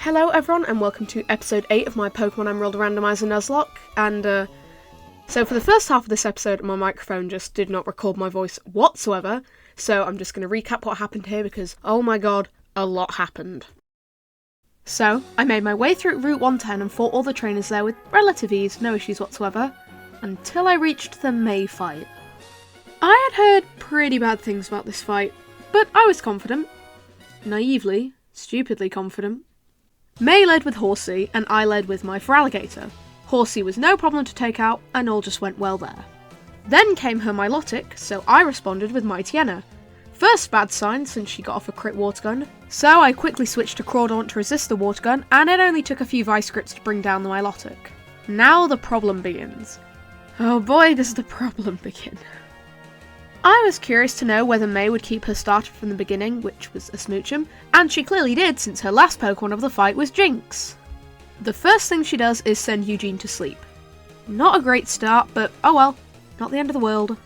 Hello everyone and welcome to episode 8 of my Pokémon Emerald Randomiser Nuzlocke, and so for the first half of this episode my microphone just did not record my voice whatsoever, so I'm just going to recap what happened here because, oh my god, a lot happened. So, I made my way through Route 110 and fought all the trainers there with relative ease, no issues whatsoever, until I reached the May fight. I had heard pretty bad things about this fight, but I was confident. Naively, stupidly confident. May led with Horsey, and I led with my Feraligatr. Horsey was no problem to take out, and all just went well there. Then came her Milotic, so I responded with Mightyena. First bad sign since she got off a crit water gun, so I quickly switched to Crawdaunt to resist the water gun, and it only took a few Vice Grips to bring down the Milotic. Now the problem begins. Oh boy, does the problem begin. I was curious to know whether May would keep her starter from the beginning, which was a Smoochum, and she clearly did since her last Pokemon of the fight was Jinx. The first thing she does is send Eugene to sleep. Not a great start, but oh well, not the end of the world.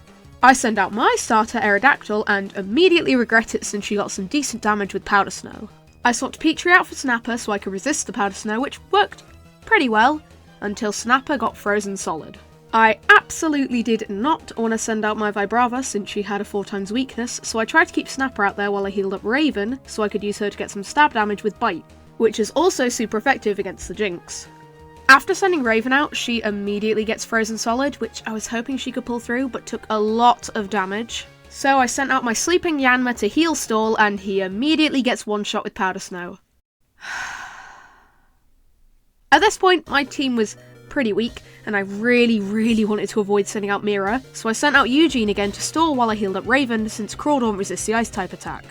I send out my starter Aerodactyl and immediately regret it since she got some decent damage with Powder Snow. I swapped Petrie out for Snapper so I could resist the Powder Snow, which worked pretty well, until Snapper got frozen solid. I absolutely did not want to send out my Vibrava since she had a 4x weakness, so I tried to keep Snapper out there while I healed up Raven so I could use her to get some stab damage with Bite, which is also super effective against the Jinx. After sending Raven out, she immediately gets frozen solid, which I was hoping she could pull through, but took a lot of damage. So I sent out my sleeping Yanma to heal Stall, and he immediately gets one-shot with Powder Snow. At this point, my team was pretty weak, and I really wanted to avoid sending out Mira, so I sent out Eugene again to stall while I healed up Raven, since Crawdaunt resists the Ice-type attack.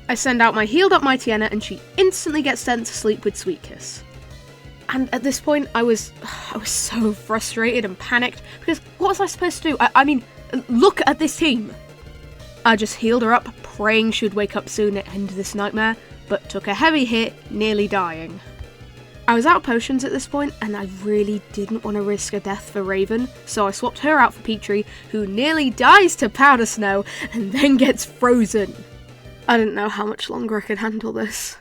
I send out my healed up Mightyena, and she instantly gets sent to sleep with Sweet Kiss. And at this point, I was so frustrated and panicked, because what was I supposed to do? I mean, look at this team! I just healed her up, praying she'd wake up soon and end this nightmare, but took a heavy hit, nearly dying. I was out of potions at this point, and I really didn't want to risk a death for Raven, so I swapped her out for Petrie, who nearly dies to Powder Snow, and then gets frozen. I didn't know how much longer I could handle this.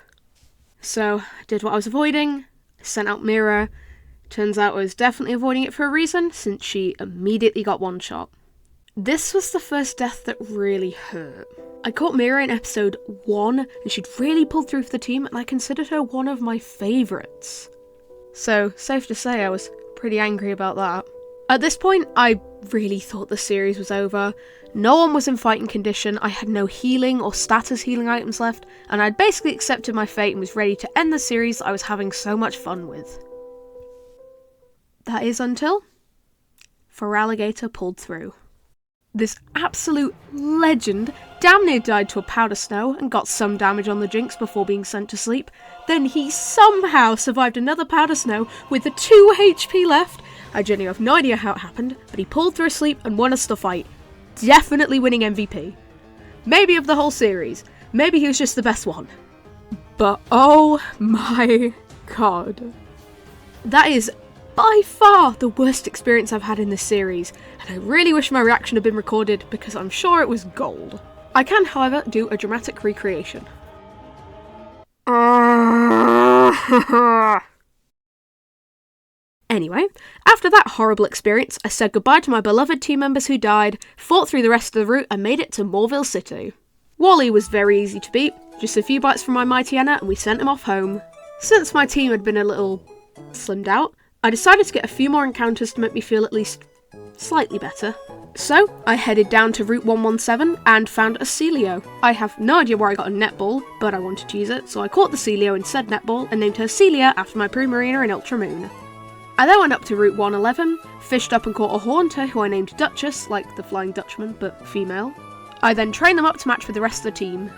So, I did what I was avoiding, sent out Mira. Turns out I was definitely avoiding it for a reason, since she immediately got one shot. This was the first death that really hurt. I caught Mira in episode 1, and she'd really pulled through for the team, and I considered her one of my favourites. So, safe to say I was pretty angry about that. At this point, I really thought the series was over. No one was in fighting condition, I had no healing or status healing items left, and I'd basically accepted my fate and was ready to end the series I was having so much fun with. That is until Feraligatr pulled through. This absolute legend damn near died to a Powder Snow and got some damage on the Jinx before being sent to sleep. Then he somehow survived another Powder Snow with the 2 HP left. I genuinely have no idea how it happened, but he pulled through a sleep and won us the fight. Definitely winning MVP. Maybe of the whole series. Maybe he was just the best one. But oh my god. That is by far the worst experience I've had in this series, and I really wish my reaction had been recorded because I'm sure it was gold. I can, however, do a dramatic recreation. Anyway, after that horrible experience, I said goodbye to my beloved team members who died, fought through the rest of the route, and made it to Moorville City. Wally was very easy to beat, just a few bites from my Mightyena, and we sent him off home. Since my team had been a little slimmed out, I decided to get a few more encounters to make me feel at least slightly better. So, I headed down to Route 117 and found a Celio. I have no idea where I got a netball, but I wanted to use it, so I caught the Celio in said netball and named her Celia after my Primarina in Ultramoon. I then went up to Route 111, fished up and caught a Haunter who I named Duchess, like the Flying Dutchman, but female. I then trained them up to match with the rest of the team.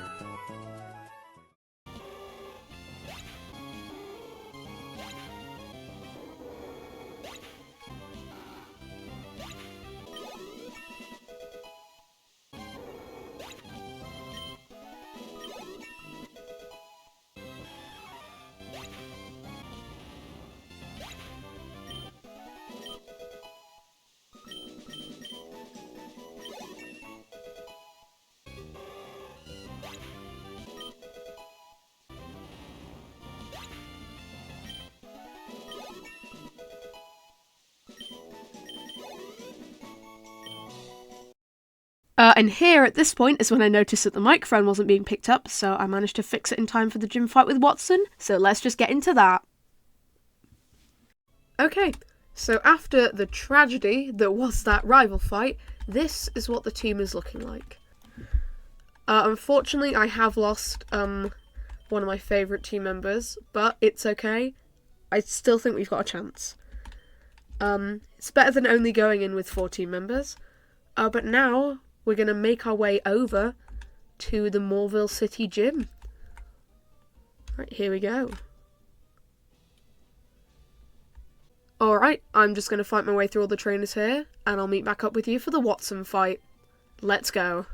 And here, at this point, is when I noticed that the microphone wasn't being picked up, so I managed to fix it in time for the gym fight with Wattson, so let's just get into that. Okay, so after the tragedy that was that rival fight, this is what the team is looking like. Unfortunately, I have lost one of my favourite team members, but it's okay. I still think we've got a chance. It's better than only going in with 4 team members, but now we're going to make our way over to the Morville City Gym. Right, here we go. Alright, I'm just going to fight my way through all the trainers here, and I'll meet back up with you for the Wattson fight. Let's go.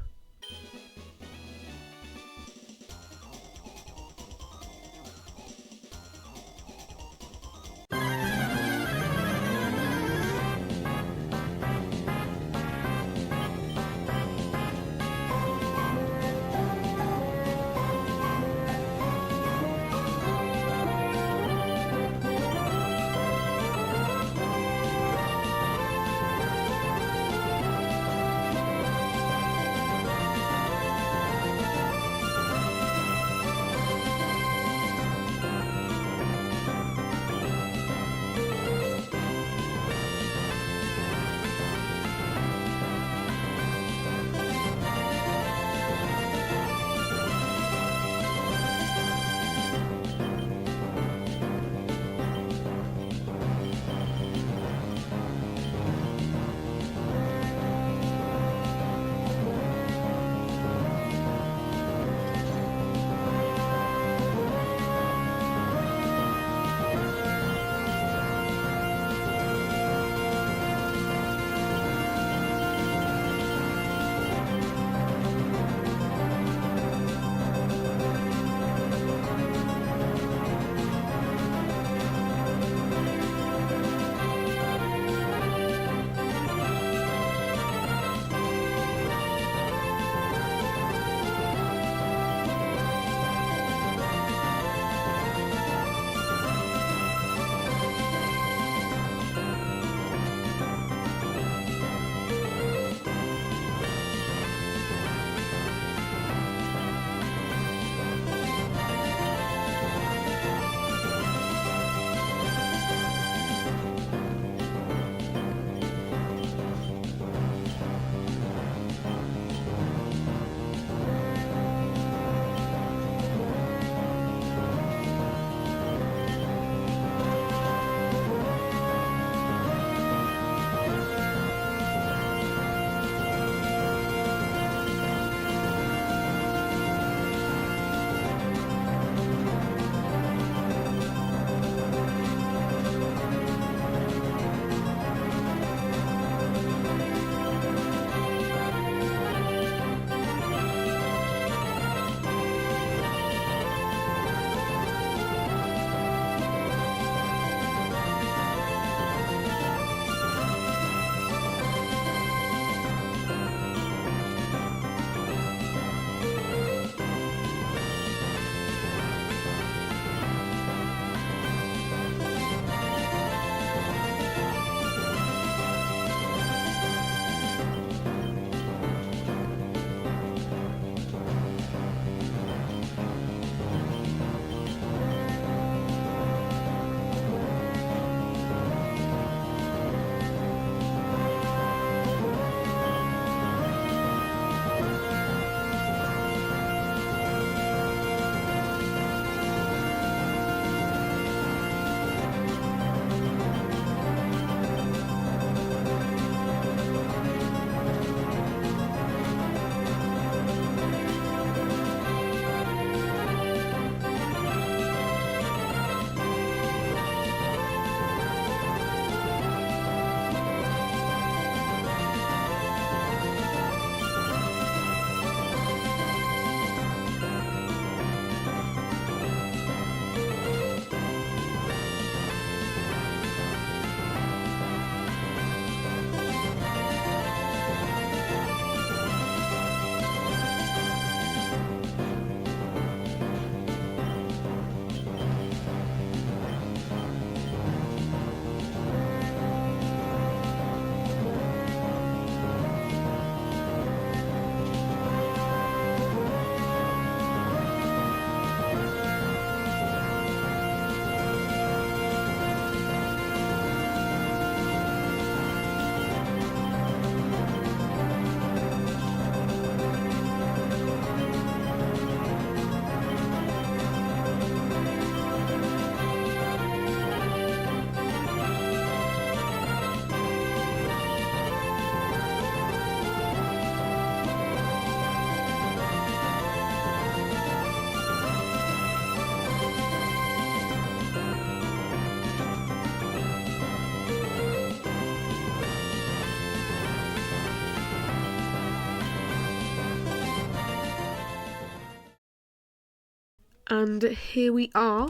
And here we are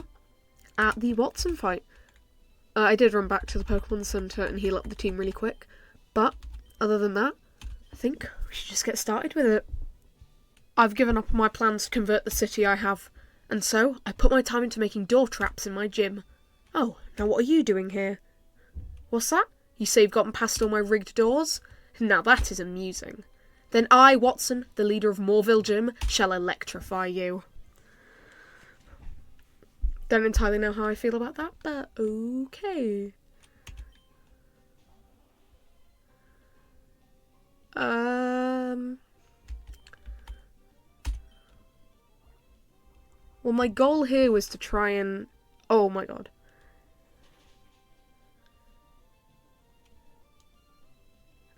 at the Wattson fight. I did run back to the Pokemon Center and heal up the team really quick, but other than that, I think we should just get started with it. I've given up on my plans to convert the city I have, and so I put my time into making door traps in my gym. Oh, now what are you doing here? What's that? You say you've gotten past all my rigged doors? Now that is amusing. Then I, Wattson, the leader of Moorville Gym, shall electrify you. Don't entirely know how I feel about that, but okay. Well, my goal here was to try and... Oh my god.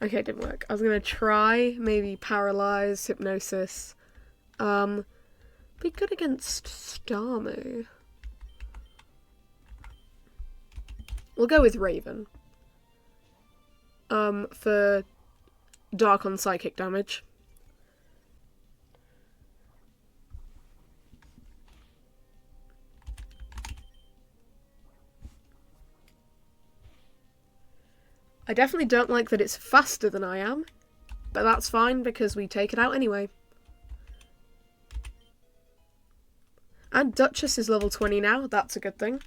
Okay, it didn't work. I was gonna try maybe Paralyze, Hypnosis. Be good against Starmie. We'll go with Raven. For Dark on Psychic damage. I definitely don't like that it's faster than I am, but that's fine because we take it out anyway. And Duchess is level 20 now, that's a good thing.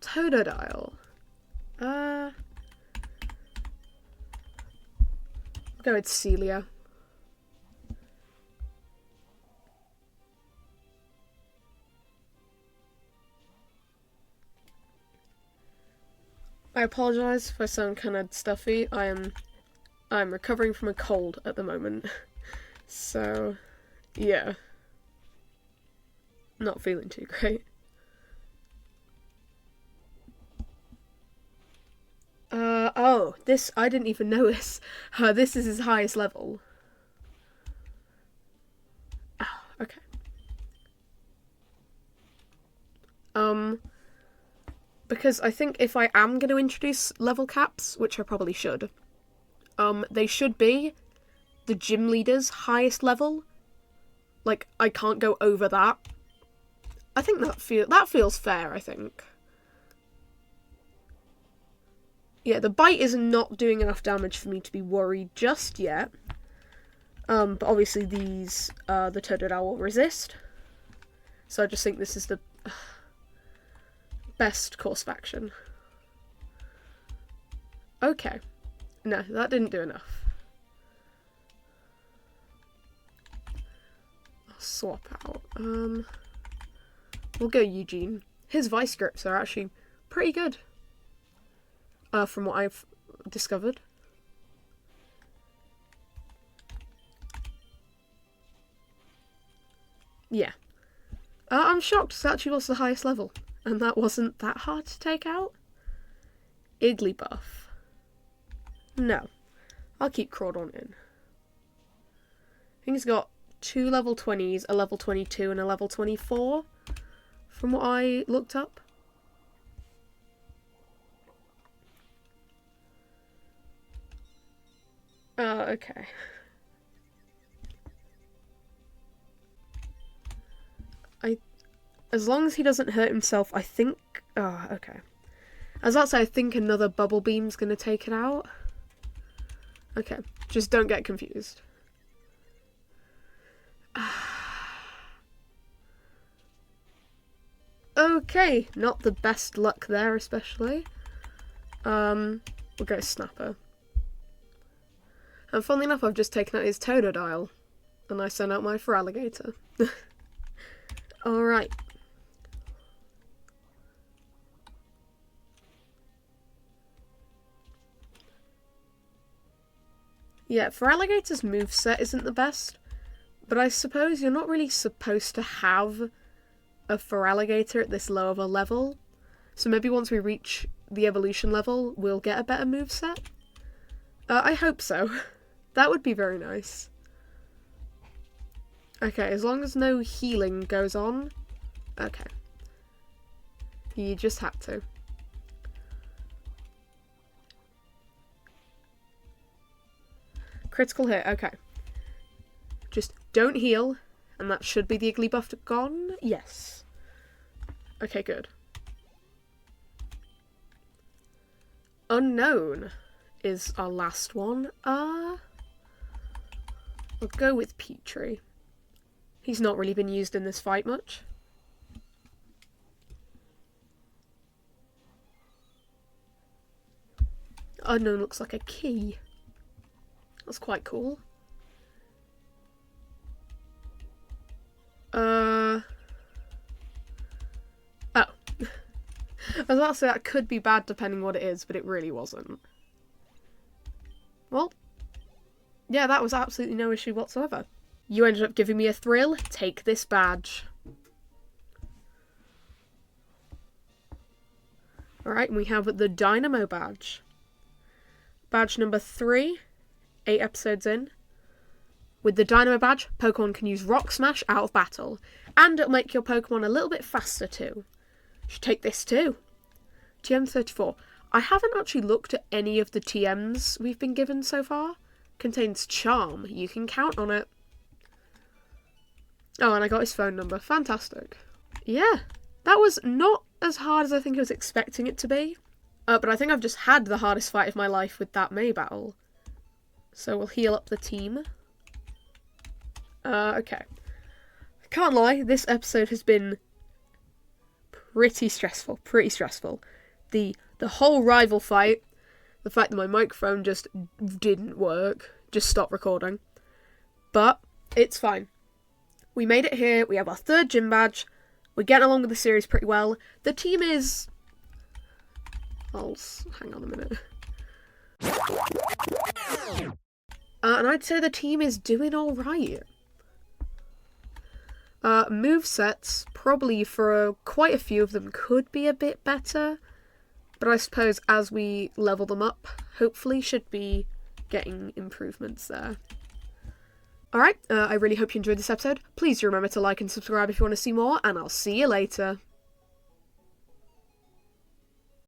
Totodile. I'll go with Celia. I apologise if I sound kind of stuffy. I'm recovering from a cold at the moment. So, yeah. Not feeling too great. Oh, this, I didn't even notice. This is his highest level. Oh, okay. Because I think if I am going to introduce level caps, which I probably should, they should be the gym leader's highest level. Like, I can't go over that. I think that feels fair, I think. Yeah, the bite is not doing enough damage for me to be worried just yet. But obviously these, the Totodile will resist. So I just think this is the best course of action. Okay. No, that didn't do enough. I'll swap out. We'll go Eugene. His Vice Grips are actually pretty good. From what I've discovered. Yeah. I'm shocked it actually was the highest level. And that wasn't that hard to take out. Igglybuff. No. I'll keep Crawdon in. I think he's got 2 level 20s, a level 22 and a level 24. From what I looked up. Okay. As long as he doesn't hurt himself, I think... okay. I was about to say, I think another Bubble Beam's going to take it out. Okay, just don't get confused. Okay, not the best luck there, especially. We'll go Snapper. And funnily enough, I've just taken out his Totodile. And I sent out my Feraligatr. Alright. Yeah, Feraligatr's moveset isn't the best. But I suppose you're not really supposed to have a Feraligatr at this low of a level. So maybe once we reach the evolution level, we'll get a better moveset. I hope so. That would be very nice. Okay, as long as no healing goes on. Okay. You just had to. Critical hit, okay. Just don't heal, And that should be the Iggly buff gone. Yes. Okay, good. Unknown is our last one. I'll go with Petrie. He's not really been used in this fight much. Unknown looks like a key. That's quite cool. Oh. I was about to say that could be bad depending what it is, but it really wasn't. Well, yeah, that was absolutely no issue whatsoever. You ended up giving me a thrill. Take this badge. Alright, and we have the Dynamo badge. Badge number 3, 8 episodes in. With the Dynamo badge, Pokemon can use Rock Smash out of battle, and it'll make your Pokemon a little bit faster too. You should take this too. TM34. I haven't actually looked at any of the TMs we've been given so far. Contains Charm. You can count on it. Oh, and I got his phone number. Fantastic. Yeah, that was not as hard as I think I was expecting it to be. But I think I've just had the hardest fight of my life with that May battle. So we'll heal up the team. Okay. I can't lie, this episode has been pretty stressful. The whole rival fight, the fact that my microphone just didn't work, just stopped recording. But it's fine. We made it here, we have our 3rd gym badge, we're getting along with the series pretty well. The team is... hang on a minute. And I'd say the team is doing alright. Movesets, probably for quite a few of them, could be a bit better. But I suppose as we level them up, hopefully should be getting improvements there. Alright, I really hope you enjoyed this episode. Please do remember to like and subscribe if you want to see more, and I'll see you later.